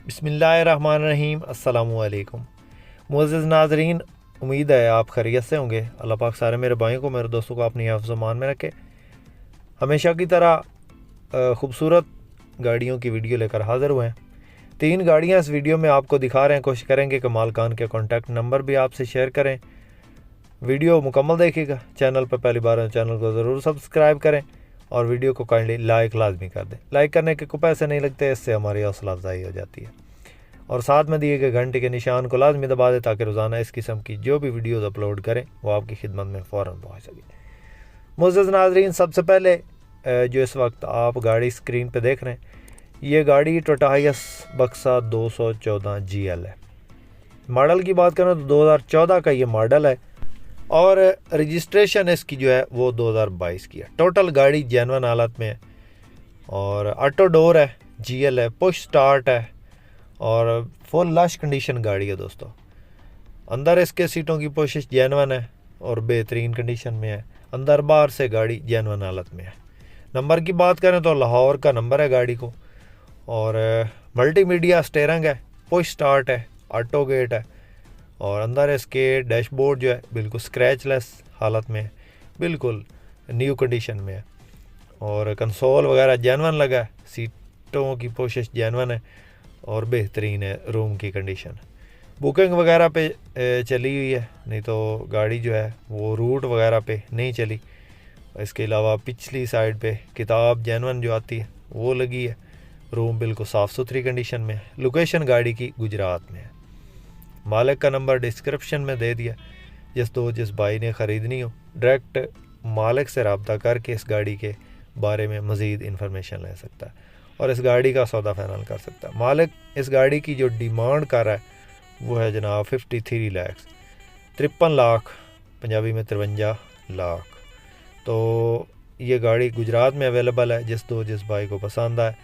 बिस्मिल्लाहिर्रहमानिर्रहीम। अस्सलामुअलैकुम मुअज़्ज़िज़ नाज़रीन, उम्मीद है आप खैरियत से होंगे। अल्लाह पाक सारे मेरे भाइयों को, मेरे दोस्तों को अपनी हिफ़्ज़ मान में रखे। हमेशा की तरह ख़ूबसूरत गाड़ियों की वीडियो लेकर हाज़िर हुए हैं। 3 गाड़ियाँ इस वीडियो में आपको दिखा रहे हैं। कोशिश करेंगे कि मालिकान के कॉन्टैक्ट नंबर भी आपसे शेयर करें। वीडियो मुकम्मल देखिएगा। चैनल पर पहली बार है, चैनल को ज़रूर सब्सक्राइब करें और वीडियो को काइंडली लाइक लाजमी कर दें। लाइक करने के कोई पैसे नहीं लगते, इससे हमारी हौसला अफजाई हो जाती है। और साथ में दिए गए घंटे के निशान को लाजमी दबा दें ताकि रोज़ाना इस किस्म की जो भी वीडियोज़ अपलोड करें वो आपकी खिदमत में फ़ौरन पहुँच सके। मुअज़्ज़िज़ नाज़रीन, सबसे पहले जो इस वक्त आप गाड़ी स्क्रीन पे देख रहे हैं, ये गाड़ी टोयोटा हाइएस बक्सा 214 GL है। मॉडल की बात करें तो 2014 का ये मॉडल है और रजिस्ट्रेशन इसकी जो है वो 2022 की है। टोटल गाड़ी जेन्युइन हालत में है और ऑटो डोर है, GL है, पुश स्टार्ट है और फुल लश कंडीशन गाड़ी है दोस्तों। अंदर इसके सीटों की पोशिश जेन्युइन है और बेहतरीन कंडीशन में है। अंदर बाहर से गाड़ी जेन्युइन हालत में है। नंबर की बात करें तो लाहौर का नंबर है गाड़ी को और मल्टीमीडिया स्टीयरिंग है, पुश स्टार्ट है, ऑटो गेट है और अंदर इसके डैशबोर्ड जो है बिल्कुल स्क्रैचलेस हालत में है, बिल्कुल न्यू कंडीशन में है और कंसोल वगैरह जेन्युइन लगा है। सीटों की पोशिश जेन्युइन है और बेहतरीन है रूम की कंडीशन। बुकिंग वगैरह पे चली हुई है, नहीं तो गाड़ी जो है वो रूट वगैरह पे नहीं चली। इसके अलावा पिछली साइड पे किताब जेन्युइन जो आती है वो लगी है। रूम बिल्कुल साफ़ सुथरी कंडीशन में है। लोकेशन गाड़ी की गुजरात में है। मालिक का नंबर डिस्क्रिप्शन में दे दिया। जिस भाई ने ख़रीदनी हो डायरेक्ट मालिक से रब्ता करके इस गाड़ी के बारे में मज़ीद इंफॉर्मेशन ले सकता है और इस गाड़ी का सौदा फाइनल कर सकता है। मालिक इस गाड़ी की जो डिमांड कर रहा है वो है जनाब 53 लाख, 53 लाख, पंजाबी में 53 लाख। तो ये गाड़ी गुजरात में अवेलेबल है। जिस भाई को पसंद आए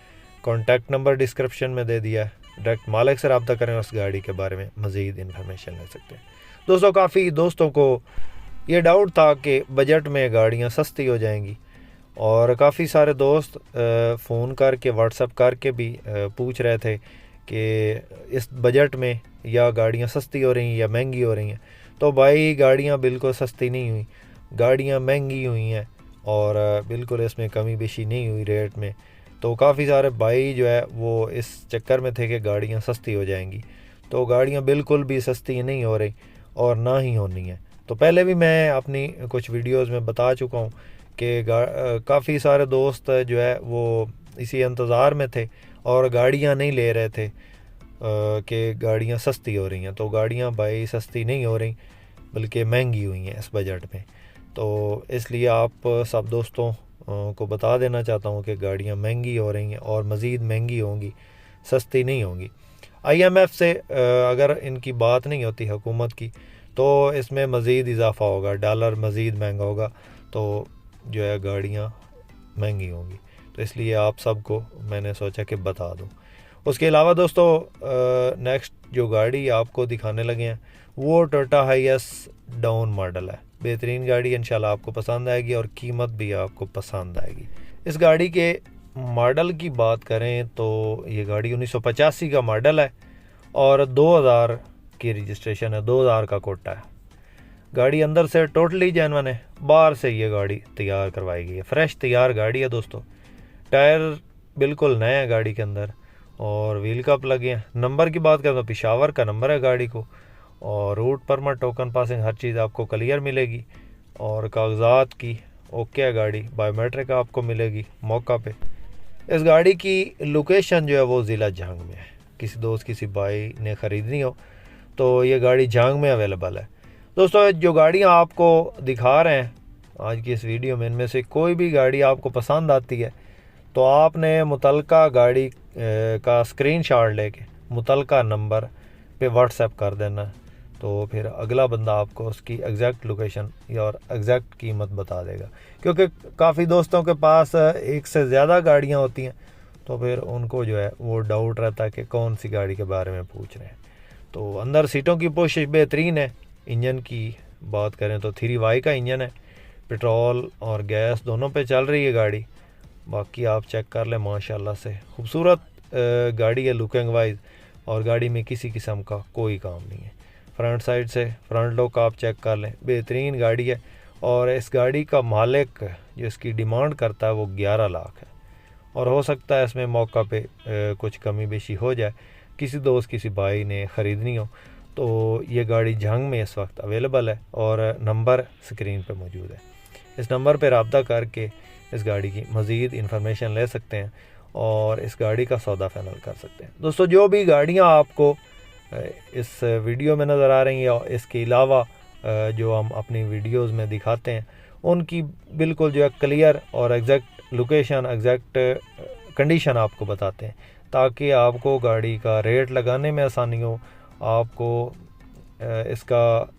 कॉन्टैक्ट नंबर डिस्क्रिप्शन में दे दिया है। डायरेक्ट मालिक से रब्ता करें और उस गाड़ी के बारे में मज़ीद इंफॉर्मेशन ले सकते हैं। दोस्तों, काफ़ी दोस्तों को ये डाउट था कि बजट में गाड़ियाँ सस्ती हो जाएंगी और काफ़ी सारे दोस्त फ़ोन करके व्हाट्सएप करके भी पूछ रहे थे कि इस बजट में या गाड़ियाँ सस्ती हो रही हैं या महंगी हो रही हैं। तो भाई, गाड़ियाँ बिल्कुल सस्ती नहीं हुई, गाड़ियाँ महंगी हुई हैं और बिल्कुल इसमें कमी बेशी नहीं हुई रेट में। तो काफ़ी सारे भाई जो है वो इस चक्कर में थे कि गाड़ियाँ सस्ती हो जाएंगी। तो गाड़ियाँ बिल्कुल भी सस्ती नहीं हो रही और ना ही होनी है। तो पहले भी मैं अपनी कुछ वीडियोज़ में बता चुका हूँ कि काफ़ी सारे दोस्त जो है वो इसी इंतज़ार में थे और गाड़ियाँ नहीं ले रहे थे कि गाड़ियाँ सस्ती हो रही हैं। तो गाड़ियाँ भाई सस्ती नहीं हो रही बल्कि महंगी हुई हैं इस बजट में। तो इसलिए आप सब दोस्तों को बता देना चाहता हूँ कि गाड़ियाँ महंगी हो रही हैं और मज़ीद महंगी होंगी, सस्ती नहीं होंगी। IMF से अगर इनकी बात नहीं होती हुकूमत की तो इसमें मज़ीद इजाफ़ा होगा, डॉलर मज़ीद महंगा होगा, तो जो है गाड़ियाँ महंगी होंगी। तो इसलिए आप सबको मैंने सोचा कि बता दूँ। उसके अलावा दोस्तों, नेक्स्ट जो गाड़ी आपको दिखाने लगे हैं वो टोयोटा हाइएस डाउन मॉडल है। बेहतरीन गाड़ी इंशाल्लाह आपको पसंद आएगी और कीमत भी आपको पसंद आएगी। इस गाड़ी के मॉडल की बात करें तो ये गाड़ी 1985 का मॉडल है और 2000 की रजिस्ट्रेशन है, 2000 का कोटा है। गाड़ी अंदर से टोटली जेन्युइन है, बाहर से ये गाड़ी तैयार करवाई गई है। फ्रेश तैयार गाड़ी है दोस्तों। टायर बिल्कुल नए हैं गाड़ी के अंदर और व्हील कप लगे हैं। नंबर की बात करें तो पेशावर का नंबर है गाड़ी को और रूट परमिट, टोकन पासिंग, हर चीज़ आपको क्लियर मिलेगी और कागजात की ओके है गाड़ी। बायोमेट्रिक आपको मिलेगी मौका पे। इस गाड़ी की लोकेशन जो है वो ज़िला झांग में है। किसी दोस्त किसी भाई ने ख़रीदनी हो तो ये गाड़ी झांग में अवेलेबल है। दोस्तों, जो गाड़ियाँ आपको दिखा रहे हैं आज की इस वीडियो में, इनमें से कोई भी गाड़ी आपको पसंद आती है तो आपने मुतलका गाड़ी का स्क्रीनशॉट लेके मुतलका नंबर पे व्हाट्सएप कर देना, तो फिर अगला बंदा आपको उसकी एग्जैक्ट लोकेशन या और एग्जैक्ट कीमत बता देगा। क्योंकि काफ़ी दोस्तों के पास एक से ज़्यादा गाड़ियाँ होती हैं तो फिर उनको जो है वो डाउट रहता है कि कौन सी गाड़ी के बारे में पूछ रहे हैं। तो अंदर सीटों की पोशिश बेहतरीन है। इंजन की बात करें तो 3Y का इंजन है, पेट्रोल और गैस दोनों पे चल रही है गाड़ी। बाकी आप चेक कर लें, माशाल्लाह से खूबसूरत गाड़ी है लुकिंग वाइज। और गाड़ी में किसी किस्म का कोई काम नहीं है। फ्रंट साइड से फ्रंट लुक आप चेक कर लें, बेहतरीन गाड़ी है। और इस गाड़ी का मालिक जो इसकी डिमांड करता है वो 11 लाख है, और हो सकता है इसमें मौका पे कुछ कमी बेशी हो जाए। किसी दोस्त किसी भाई ने ख़रीदनी हो तो ये गाड़ी जंग में इस वक्त अवेलेबल है और नंबर स्क्रीन पे मौजूद है। इस नंबर पे रब्ता करके इस गाड़ी की मज़ीद इंफॉर्मेशन ले सकते हैं और इस गाड़ी का सौदा फाइनल कर सकते हैं। दोस्तों, जो भी गाड़ियाँ आपको इस वीडियो में नज़र आ रही हैं और इसके अलावा जो हम अपनी वीडियोस में दिखाते हैं, उनकी बिल्कुल जो है क्लियर और एग्जैक्ट लोकेशन, एग्जैक्ट कंडीशन आपको बताते हैं, ताकि आपको गाड़ी का रेट लगाने में आसानी हो, आपको इसका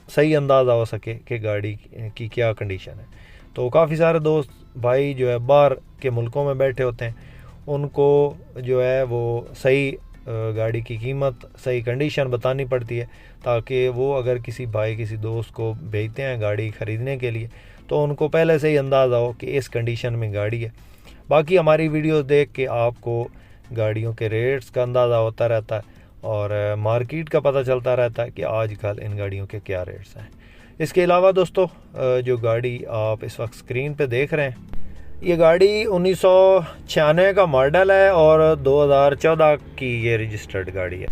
सही अंदाज़ा हो सके कि गाड़ी की क्या कंडीशन है। तो काफ़ी सारे दोस्त भाई जो है बाहर के मुल्कों में बैठे होते हैं, उनको जो है वो सही गाड़ी की कीमत, सही कंडीशन बतानी पड़ती है, ताकि वो अगर किसी भाई किसी दोस्त को भेजते हैं गाड़ी ख़रीदने के लिए तो उनको पहले से ही अंदाज़ा हो कि इस कंडीशन में गाड़ी है। बाकी हमारी वीडियो देख के आपको गाड़ियों के रेट्स का अंदाज़ा होता रहता है और मार्केट का पता चलता रहता है कि आजकल इन गाड़ियों के क्या रेट्स हैं। इसके अलावा दोस्तों, जो गाड़ी आप इस वक्त स्क्रीन पे देख रहे हैं, ये गाड़ी 1996 का मॉडल है और 2014 की ये रजिस्टर्ड गाड़ी है।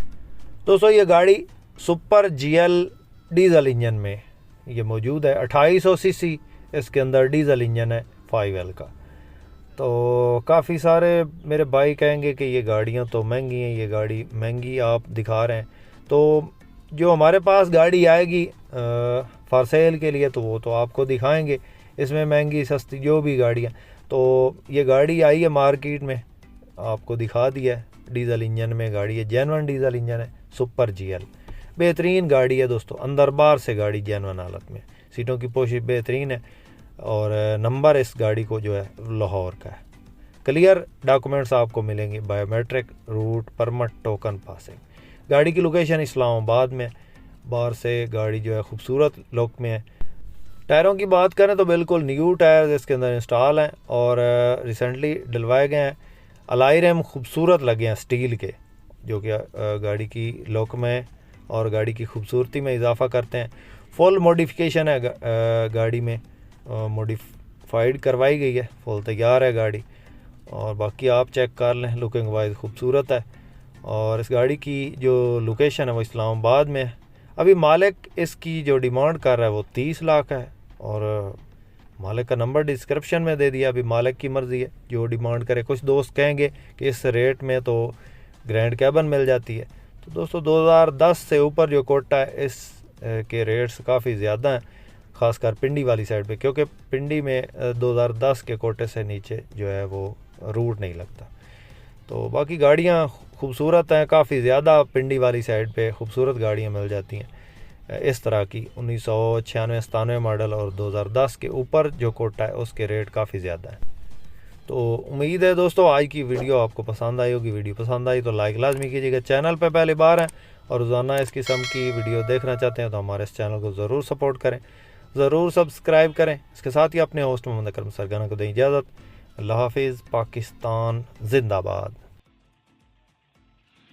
दोस्तों, ये गाड़ी सुपर GL डीज़ल इंजन में ये मौजूद है। 2800 सीसी इसके अंदर डीज़ल इंजन है 5L का। तो काफ़ी सारे मेरे भाई कहेंगे कि ये गाड़ियाँ तो महंगी हैं, ये गाड़ी महंगी आप दिखा रहे हैं। तो जो हमारे पास गाड़ी आएगी फॉर सेल के लिए तो वो तो आपको दिखाएंगे, इसमें महंगी सस्ती जो भी गाड़ियाँ। तो ये गाड़ी आई है मार्केट में, आपको दिखा दिया है, डीज़ल इंजन में गाड़ी है, जेन्युइन डीज़ल इंजन है, सुपर GL बेहतरीन गाड़ी है दोस्तों। अंदर बाहर से गाड़ी जेन्युइन हालत में, सीटों की पोशिश बेहतरीन है और नंबर इस गाड़ी को जो है लाहौर का है। क्लियर डॉक्यूमेंट्स आपको मिलेंगे, biometric, route permit, token, passing. गाड़ी की लोकेशन इस्लामाबाद में, बाहर से गाड़ी जो है खूबसूरत लुक में है। टायरों की बात करें तो बिल्कुल न्यू टायर इसके अंदर इंस्टॉल हैं और रिसेंटली डलवाए गए हैं। अलाई रैम खूबसूरत लगे हैं स्टील के, जो कि गाड़ी की लुक में और गाड़ी की खूबसूरती में इजाफा करते हैं। फुल मॉडिफिकेशन है गाड़ी में, मॉडिफाइड करवाई गई है, फुल तैयार है गाड़ी। और बाकी आप चेक कर लें, लुकिंग वाइज खूबसूरत है। और इस गाड़ी की जो लोकेशन है वो इस्लामाबाद में है। अभी मालिक इसकी जो डिमांड कर रहा है वो 30 लाख है और मालिक का नंबर डिस्क्रिप्शन में दे दिया। अभी मालिक की मर्ज़ी है, जो डिमांड करे। कुछ दोस्त कहेंगे कि इस रेट में तो ग्रैंड कैबन मिल जाती है। तो दोस्तों, 2010 से ऊपर जो कोटा है इस के रेट्स काफ़ी ज़्यादा हैं, ख़ासकर पिंडी वाली साइड पे, क्योंकि पिंडी में 2010 के कोटे से नीचे जो है वो रूट नहीं लगता। तो बाकी गाड़ियाँ खूबसूरत हैं, काफ़ी ज़्यादा पिंडी वाली साइड पे खूबसूरत गाड़ियाँ मिल जाती हैं इस तरह की 1996-97 मॉडल। और 2010 के ऊपर जो कोटा है उसके रेट काफ़ी ज़्यादा है। तो उम्मीद है दोस्तों आज की वीडियो आपको पसंद आई होगी। वीडियो पसंद आई तो लाइक लाजमी कीजिएगा। चैनल पे पहली बार हैं और रोज़ाना इस किस्म की वीडियो देखना चाहते हैं तो हमारे इस चैनल को ज़रूर सपोर्ट करें, ज़रूर सब्सक्राइब करें। इसके साथ ही अपने होस्ट मोहम्मद अकरम सरगना को दें इजाज़त। अल्लाह हाफिज़। पाकिस्तान जिंदाबाद।